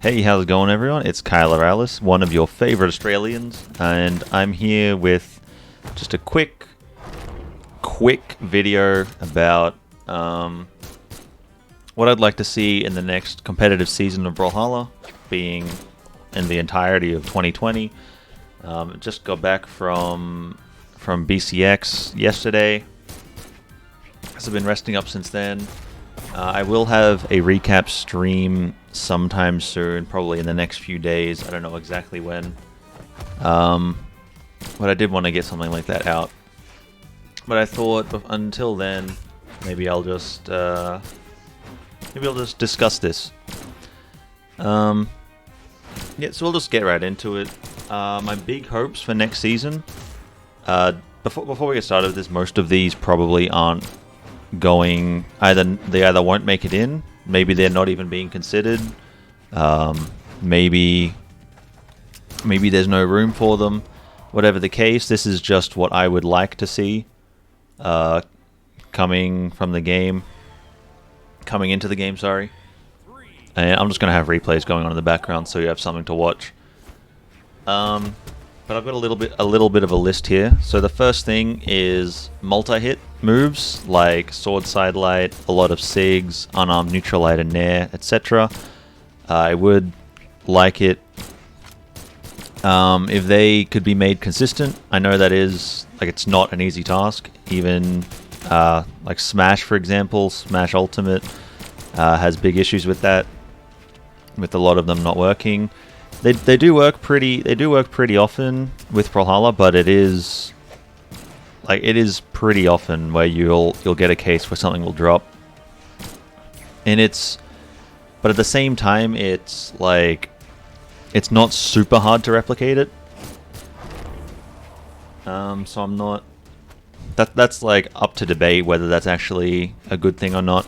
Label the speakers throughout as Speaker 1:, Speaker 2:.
Speaker 1: Hey, how's it going, everyone? It's Kylar, one of your favorite Australians, and I'm here with just a quick video about what I'd like to see in the next competitive season of Brawlhalla, being in the entirety of 2020. Just got back from BCX yesterday, so I've been resting up since then. I will have a recap stream sometime soon, probably in the next few days. I don't know exactly when. But I did want to get something like that out. But I thought until then, maybe I'll just discuss this. Yeah, so we'll just get right into it. My big hopes for next season. Before we get started with this, most of these probably aren't going. They either won't make it in. Maybe they're not even being considered. Maybe there's no room for them. Whatever the case, this is just what I would like to see coming into the game, sorry. And I'm just going to have replays going on in the background so you have something to watch. But I've got a little bit of a list here. So the first thing is multi-hit moves like sword sidelight, a lot of SIGs, unarmed neutral light and nair, etc. I would like it if they could be made consistent. I know that is it's not an easy task. Even like Smash, for example, Smash Ultimate has big issues with that, with a lot of them not working. They do work pretty often with Brawlhalla, but it is pretty often where you'll get a case where something will drop. But at the same time, it's not super hard to replicate it. So I'm not. That's up to debate whether that's actually a good thing or not.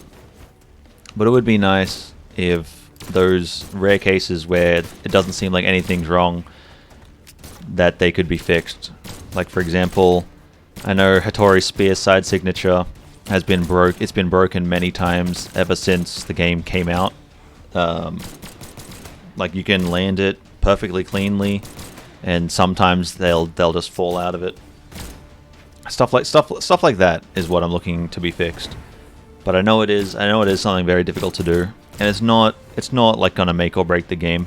Speaker 1: But it would be nice if those rare cases where it doesn't seem like anything's wrong, that they could be fixed. Like, for example, I know Hattori's Spear side signature has been it's been broken many times ever since the game came out. Like, you can land it perfectly cleanly, and sometimes they'll just fall out of it. Stuff like that is what I'm looking to be fixed. But I know it is something very difficult to do, and it's not like gonna make or break the game.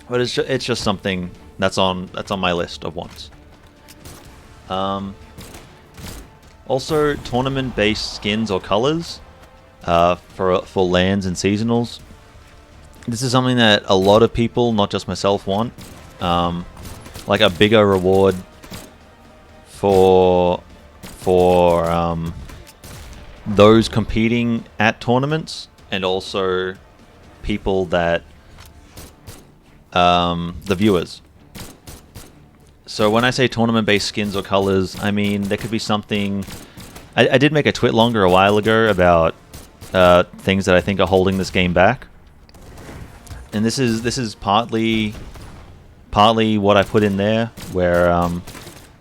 Speaker 1: But it's just something that's on my list of wants. Also, tournament-based skins or colors for lands and seasonals. This is something that a lot of people, not just myself, want. Like a bigger reward for those competing at tournaments, and also people that the viewers. So when I say tournament-based skins or colors, I mean there could be something. I did make a twit longer a while ago about things that I think are holding this game back, and this is partly what I put in there, where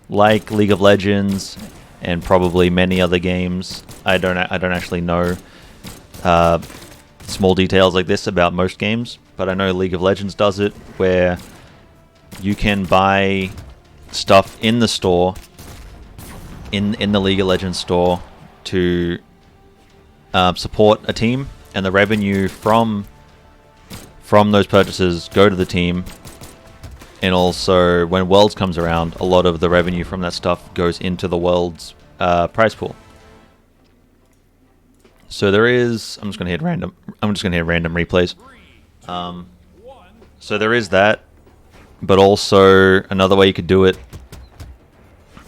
Speaker 1: like League of Legends and probably many other games, I don't actually know small details like this about most games, but I know League of Legends does it, where you can buy stuff in the store, in the League of Legends store, to support a team, and the revenue from those purchases go to the team. And also, when Worlds comes around, a lot of the revenue from that stuff goes into the Worlds prize pool. So there is. I'm just gonna hit random replays. So there is that, but also another way you could do it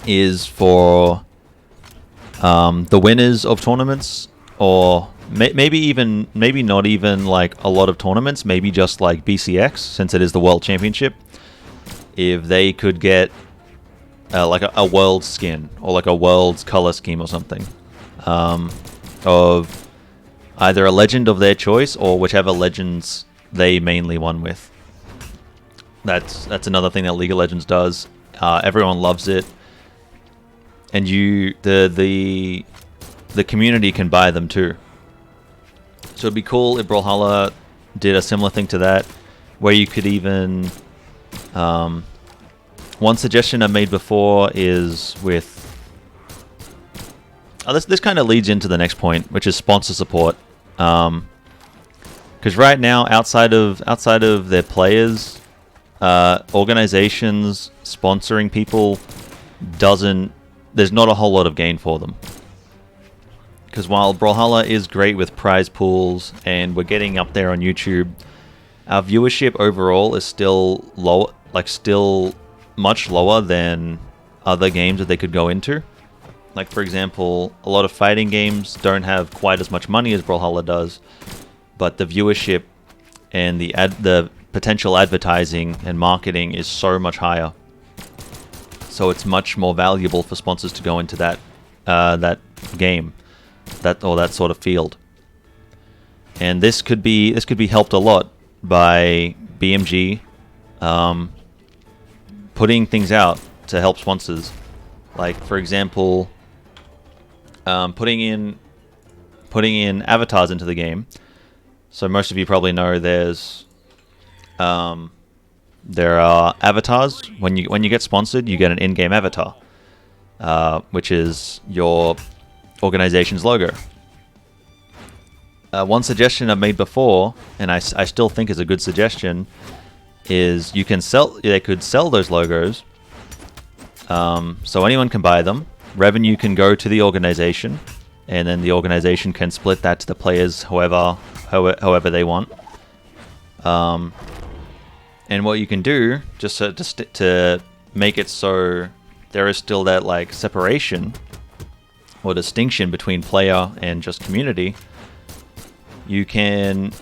Speaker 1: is for the winners of tournaments, or maybe not even like a lot of tournaments. Maybe just like BCX, since it is the World Championship. If they could get like a world skin, or like a world's color scheme or something, of either a legend of their choice or whichever legends they mainly won with. That's another thing that League of Legends does. Everyone loves it, and the community can buy them too. So it'd be cool if Brawlhalla did a similar thing to that, where you could even... one suggestion I've made before is with... this kind of leads into the next point, which is sponsor support. Because right now, outside of their players, organizations sponsoring people there's not a whole lot of gain for them. Because while Brawlhalla is great with prize pools and we're getting up there on YouTube, our viewership overall is still low, still much lower than other games that they could go into. Like, for example, a lot of fighting games don't have quite as much money as Brawlhalla does, but the viewership and the potential advertising and marketing is so much higher. So it's much more valuable for sponsors to go into that game, that sort of field. And this could be helped a lot by BMG putting things out to help sponsors. Like, for example, putting in avatars into the game. So most of you probably know there are avatars. When you get sponsored, you get an in-game avatar, which is your organization's logo. One suggestion I've made before, and I still think is a good suggestion, is they could sell those logos, so anyone can buy them. Revenue can go to the organization, and then the organization can split that to the players however they want. And what you can do, just to make it so there is still that separation or distinction between player and just community, you can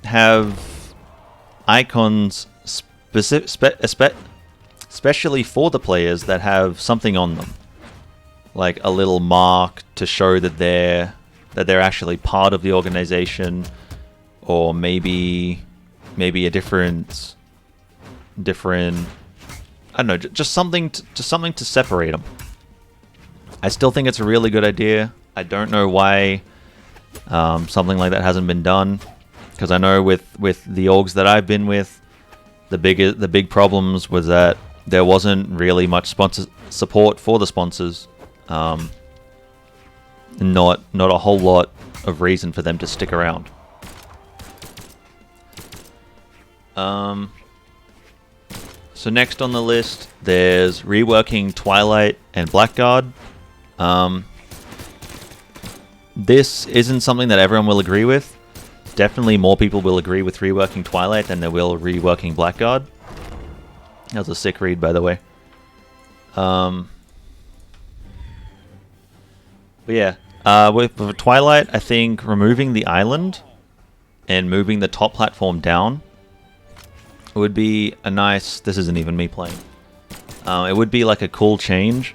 Speaker 1: have icons especially for the players that have something on them, like a little mark to show that they're actually part of the organization, or maybe a different I don't know, just something to separate them. I still think it's a really good idea. I don't know why something like that hasn't been done, because I know with the orgs that I've been with, the big problems was that there wasn't really much sponsor support for the sponsors. Not a whole lot of reason for them to stick around. So next on the list, there's reworking Twilight and Blackguard. This isn't something that everyone will agree with. Definitely more people will agree with reworking Twilight than they will reworking Blackguard. That was a sick read, by the way. But yeah, with Twilight, I think removing the island and moving the top platform down would be a nice... This isn't even me playing. It would be like a cool change.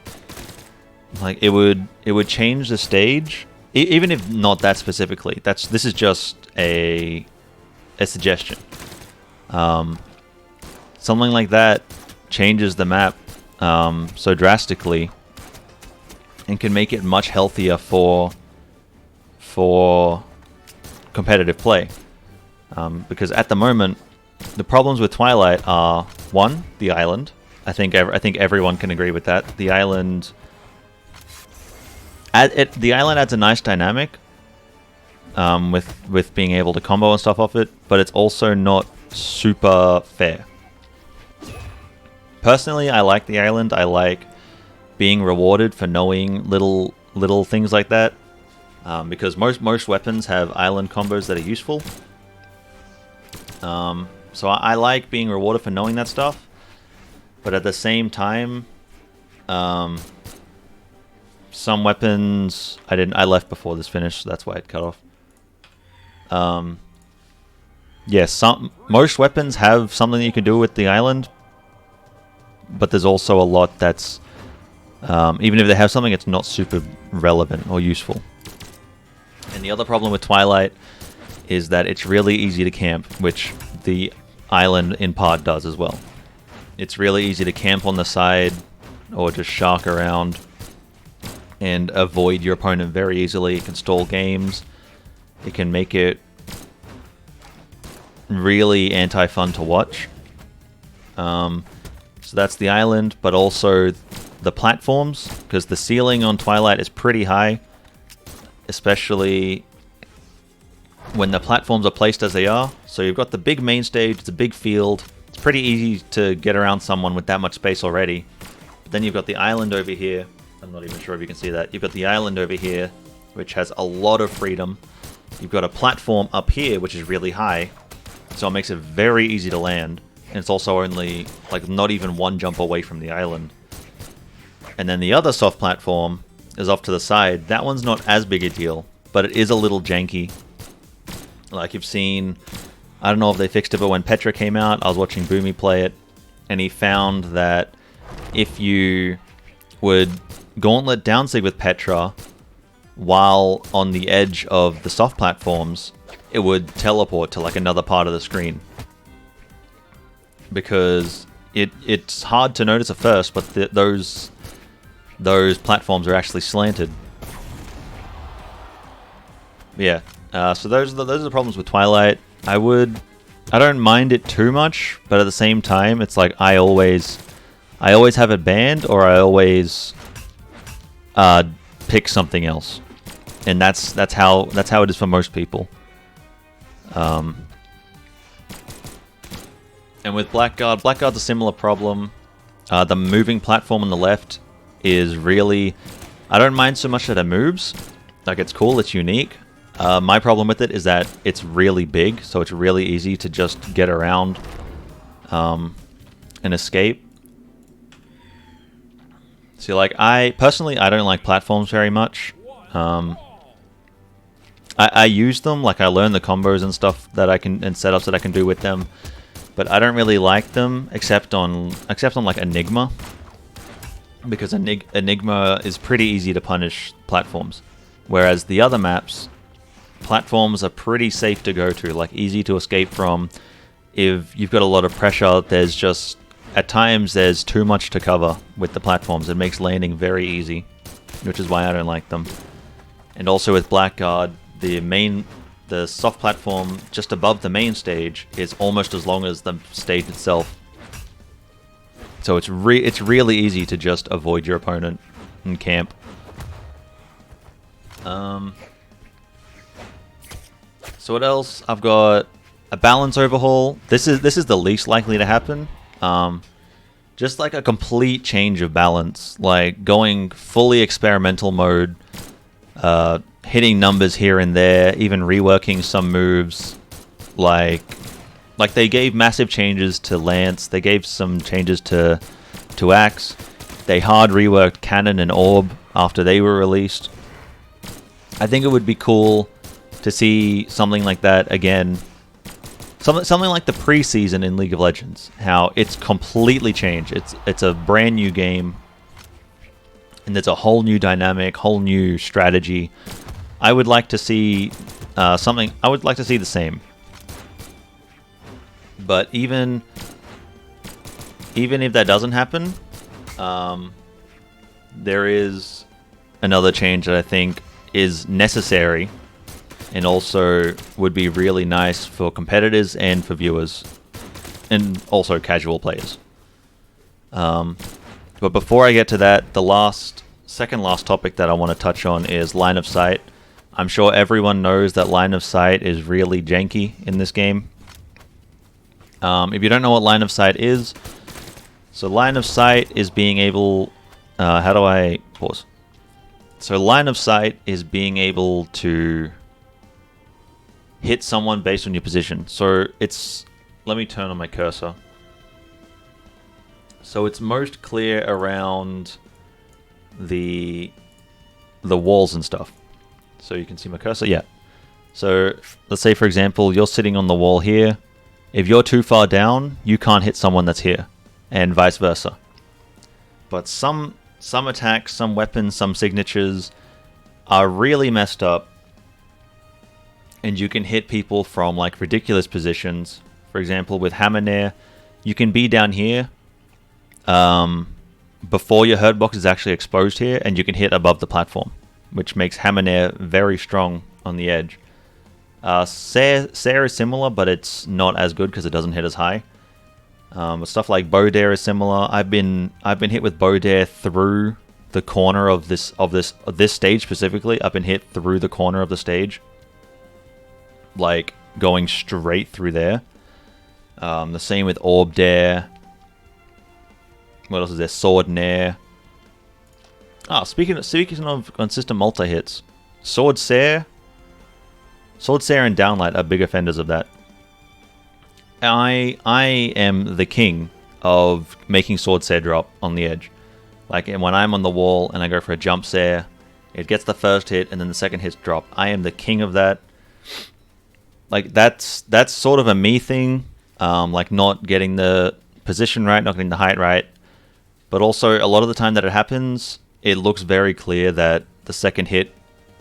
Speaker 1: Like, it would change the stage, even if not that specifically. This is just a suggestion. Something like that changes the map so drastically, and can make it much healthier for competitive play. Because at the moment, the problems with Twilight are, one, the island. I think everyone can agree with that. The island adds a nice dynamic with being able to combo and stuff off it, but it's also not super fair. Personally, I like the island. I like being rewarded for knowing little things like that, because most weapons have island combos that are useful. So I like being rewarded for knowing that stuff, but at the same time, some weapons I left before this finished, so that's why it cut off. Yeah, most weapons have something that you can do with the island, but there's also a lot that's even if they have something, it's not super relevant or useful. And the other problem with Twilight is that it's really easy to camp, which the island in part does as well. It's really easy to camp on the side or just shark around and avoid your opponent very easily. It can stall games. It can make it really anti-fun to watch. So that's the island, but also the platforms, because the ceiling on Twilight is pretty high, especially when the platforms are placed as they are. So you've got the big main stage, it's a big field, it's pretty easy to get around someone with that much space already. But then you've got the island over here. I'm not even sure if you can see that. You've got the island over here, which has a lot of freedom. You've got a platform up here, which is really high, so it makes it very easy to land. And it's also only, like, not even one jump away from the island. And then the other soft platform is off to the side. That one's not as big a deal, but it is a little janky. Like, you've seen, I don't know if they fixed it, but when Petra came out, I was watching Boomy play it, and he found that if you would gauntlet downsig with Petra while on the edge of the soft platforms, it would teleport to, like, another part of the screen. Because it's hard to notice at first, but those platforms are actually slanted. Yeah, so those are the problems with Twilight. I don't mind it too much, but at the same time, it's like I always have it banned, or I always pick something else, and that's how it is for most people. And with Blackguard's a similar problem. The moving platform on the left is really... I don't mind so much that it moves. Like, it's cool, it's unique. My problem with it is that it's really big, so it's really easy to just get around and escape. So, like, personally, I don't like platforms very much. I use them, like, I learn the combos and stuff that I can, and setups that I can do with them. But I don't really like them, except on like Enigma, because Enigma is pretty easy to punish platforms, whereas the other maps, platforms are pretty safe to go to, like easy to escape from. If you've got a lot of pressure, there's just at times there's too much to cover with the platforms. It makes landing very easy, which is why I don't like them. And also with Blackguard, the soft platform just above the main stage is almost as long as the stage itself. So it's really easy to just avoid your opponent and camp. So what else? I've got a balance overhaul. This is the least likely to happen. Just like a complete change of balance, like going fully experimental mode, hitting numbers here and there, even reworking some moves. Like they gave massive changes to Lance, they gave some changes to Axe, they hard reworked Cannon and Orb after they were released. I think it would be cool to see something like that again. Something like the preseason in League of Legends, how it's completely changed. It's a brand new game, and there's a whole new dynamic, whole new strategy. I would like to see something. I would like to see the same. But even if that doesn't happen, there is another change that I think is necessary, and also would be really nice for competitors and for viewers, and also casual players. But before I get to that, the second last topic that I want to touch on is line of sight. I'm sure everyone knows that line of sight is really janky in this game. If you don't know what line of sight is, so line of sight is being able... how do I... Pause. So line of sight is being able to hit someone based on your position. So it's... Let me turn on my cursor. So it's most clear around the walls and stuff. So you can see my cursor? Yeah. So let's say, for example, you're sitting on the wall here. If you're too far down, you can't hit someone that's here, and vice versa. But some attacks, some weapons, some signatures are really messed up, and you can hit people from like ridiculous positions. For example, with Hammer Nair, you can be down here before your hurt box is actually exposed here, and you can hit above the platform, which makes Hammer Nair very strong on the edge. Sair is similar, but it's not as good because it doesn't hit as high. Stuff like Bow Dare is similar. I've been hit with Bow Dare through the corner of this stage specifically. I've been hit through the corner of the stage, like going straight through there. The same with Orb Dare. What else is there? Sword Nair. Speaking of consistent multi-hits, Sword Sair and Downlight are big offenders of that. I am the king of making Sword Sair drop on the edge. Like, when I'm on the wall and I go for a jump Sair, it gets the first hit and then the second hit drop. I am the king of that. Like, that's sort of a me thing. Like, not getting the position right, not getting the height right. But also, a lot of the time that it happens, it looks very clear that the second hit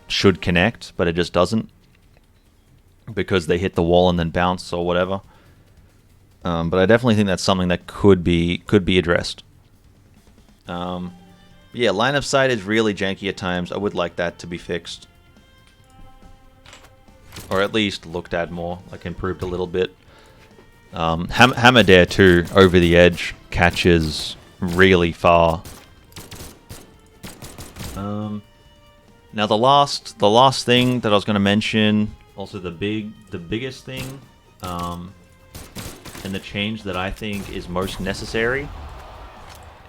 Speaker 1: should connect, but it just doesn't, because they hit the wall and then bounce or whatever. But I definitely think that's something that could be addressed. Yeah, line of sight is really janky at times. I would like that to be fixed, or at least looked at more, like improved a little bit. Hammer Dare too, over the edge, catches really far. Now the last thing that I was going to mention, also the biggest thing, and the change that I think is most necessary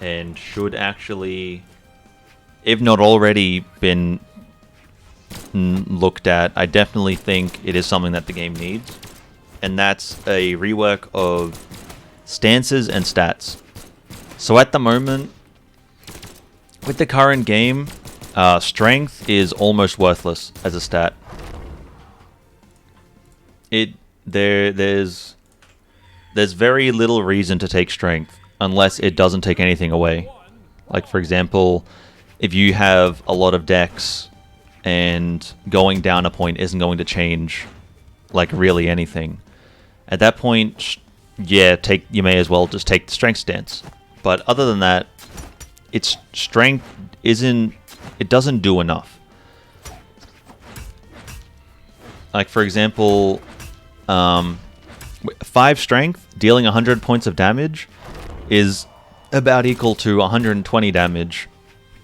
Speaker 1: and should actually, if not already been looked at, I definitely think it is something that the game needs, and that's a rework of stances and stats. So at the moment, with the current game, strength is almost worthless as a stat. There's very little reason to take strength unless it doesn't take anything away. Like, for example, if you have a lot of dex and going down a point isn't going to change like really anything, at that point, yeah, you may as well just take the strength stance. But other than that, its strength doesn't do enough. Like, for example, 5 strength dealing 100 points of damage is about equal to 120 damage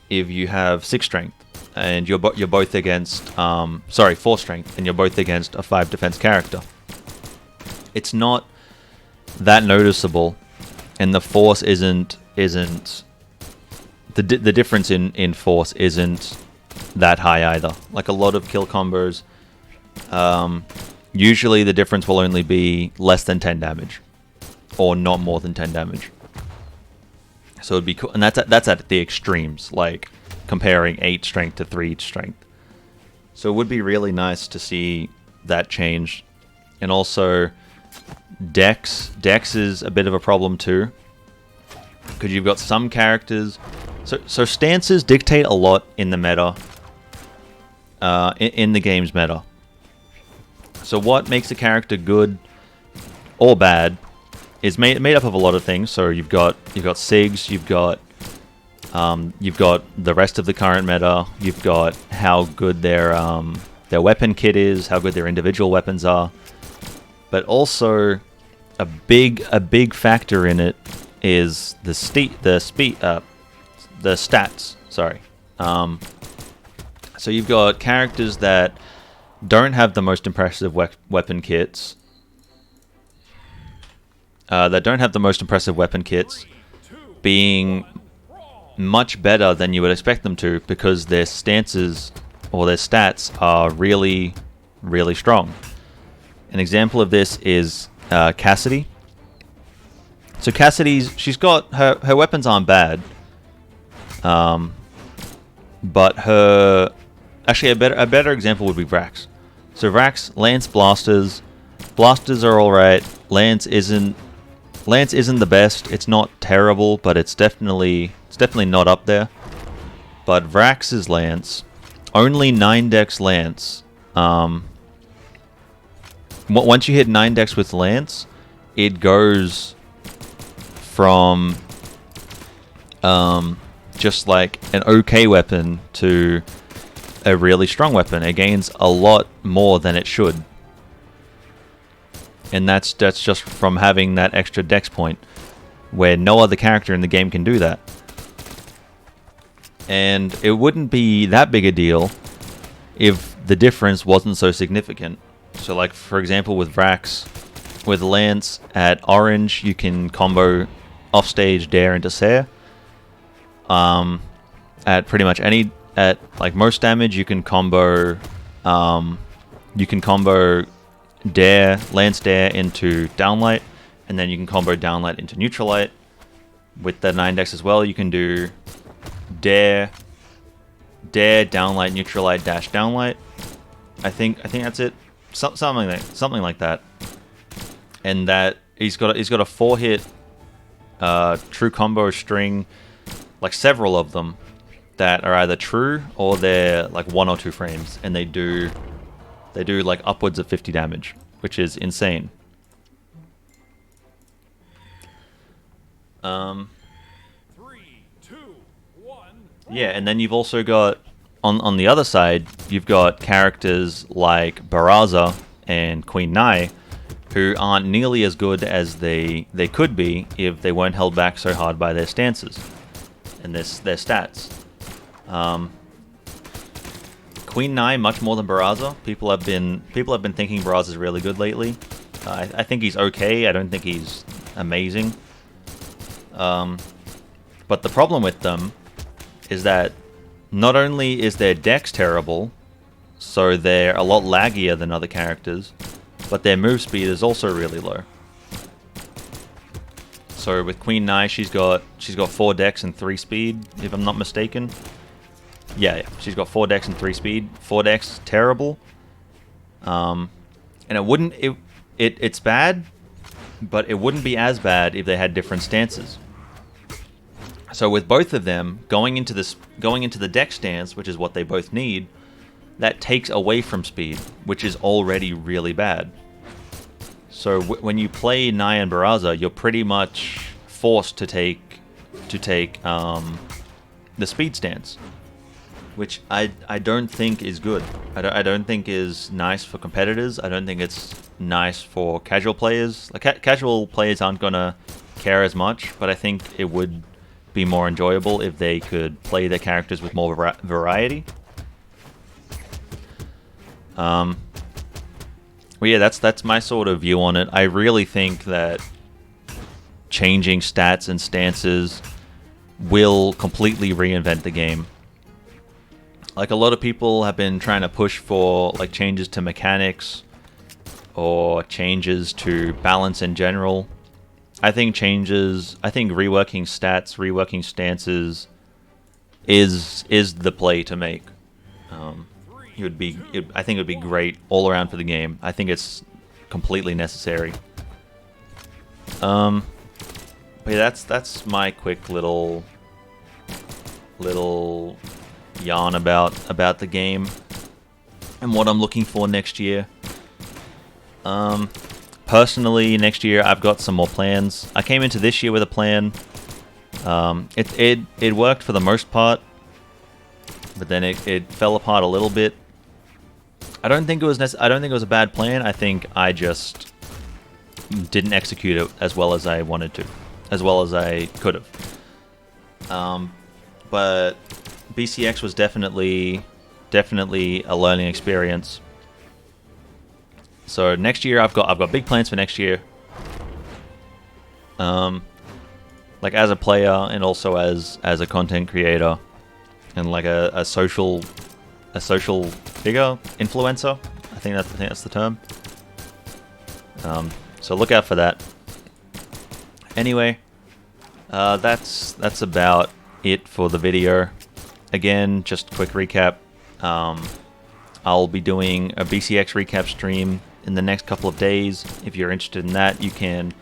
Speaker 1: if you have 6 strength and you're both against 4 strength and you're both against a 5 defense character. It's not that noticeable, and the force isn't the difference in force isn't that high either. Like, a lot of kill combos, usually the difference will only be less than 10 damage, or not more than 10 damage. So it'd be cool, and that's at the extremes, like comparing 8 strength to 3 strength. So it would be really nice to see that change. And also, Dex is a bit of a problem too, because you've got some characters. So stances dictate a lot in the meta, in the game's meta. So what makes a character good or bad is made up of a lot of things. So you've got SIGs, you've got the rest of the current meta, you've got how good their weapon kit is, how good their individual weapons are, but also a big factor in it is the stats. Sorry. So you've got characters that don't have the most impressive weapon kits. Being much better than you would expect them to, because their stances or their stats are really, really strong. An example of this is Cassidy. So she's got her weapons aren't bad, but actually a better example would be Vrax. So Vrax, Lance blasters are all right. Lance isn't the best. It's not terrible, but it's definitely not up there. But Vrax's Lance, only 9 dex Lance. Once you hit 9 dex with Lance, it goes from just like an okay weapon to a really strong weapon. It gains a lot more than it should. And that's just from having that extra dex point, where no other character in the game can do that. And it wouldn't be that big a deal if the difference wasn't so significant. So like, for example, with Vrax, with Lance at orange, you can combo offstage Dare into Sair. At pretty much at like most damage, you can combo Dare, Lance Dare into Downlight, and then you can combo Downlight into Neutralite. With the 9 dex as well, you can do Dare, Downlight, Neutralite, dash Downlight. I think that's it. Something like that. And that he's got a 4-hit true combo string, like several of them that are either true or they're like 1 or 2 frames, and they do like upwards of 50 damage, which is insane. Yeah, and then you've also got on the other side, you've got characters like Barraza and Queen Nai, who aren't nearly as good as they could be if they weren't held back so hard by their stances and their stats. Queen Nai much more than Barraza. People have been thinking Barraza's really good lately. I think he's okay. I don't think he's amazing. But the problem with them is that not only is their dex terrible, so they're a lot laggier than other characters, but their move speed is also really low. So with Queen Nai, she's got 4 dex and 3 speed, if I'm not mistaken. Yeah, she's got 4 dex and 3 speed. 4 dex, terrible. And it's bad, but it wouldn't be as bad if they had different stances. So with both of them going into the dex stance, which is what they both need, that takes away from speed, which is already really bad. So when you play Nai and Barraza, you're pretty much forced to take the speed stance, which I don't think is good. I don't think is nice for competitors. I don't think it's nice for casual players. Like casual players aren't gonna care as much, but I think it would be more enjoyable if they could play their characters with more variety. Well, yeah, that's my sort of view on it. I really think that changing stats and stances will completely reinvent the game. Like, a lot of people have been trying to push for like changes to mechanics or changes to balance in general. I think reworking stats, reworking stances is the play to make. I think it would be great all around for the game. I think it's completely necessary. But yeah, that's my quick little yarn about the game and what I'm looking for next year. Personally, next year I've got some more plans. I came into this year with a plan. It worked for the most part, but then it fell apart a little bit. I don't think it was a bad plan. I think I just didn't execute it as well as I wanted to, as well as I could have. But BCX was definitely a learning experience. So next year I've got big plans for next year. Like as a player and also as a content creator and like a social figure, influencer. I think that's the term. So look out for that. Anyway, that's about it for the video. Again, just a quick recap. I'll be doing a BCX recap stream in the next couple of days. If you're interested in that, you can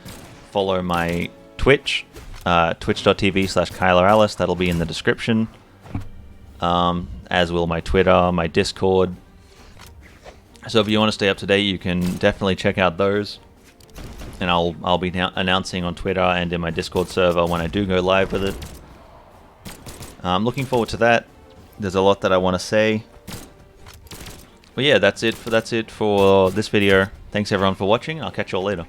Speaker 1: follow my Twitch, twitch.tv/KylarAlice. That'll be in the description. As will my Twitter, my Discord. So if you want to stay up to date, you can definitely check out those. And I'll be announcing on Twitter and in my Discord server when I do go live with it. I'm looking forward to that. There's a lot that I want to say. But yeah, that's it for this video. Thanks everyone for watching. I'll catch you all later.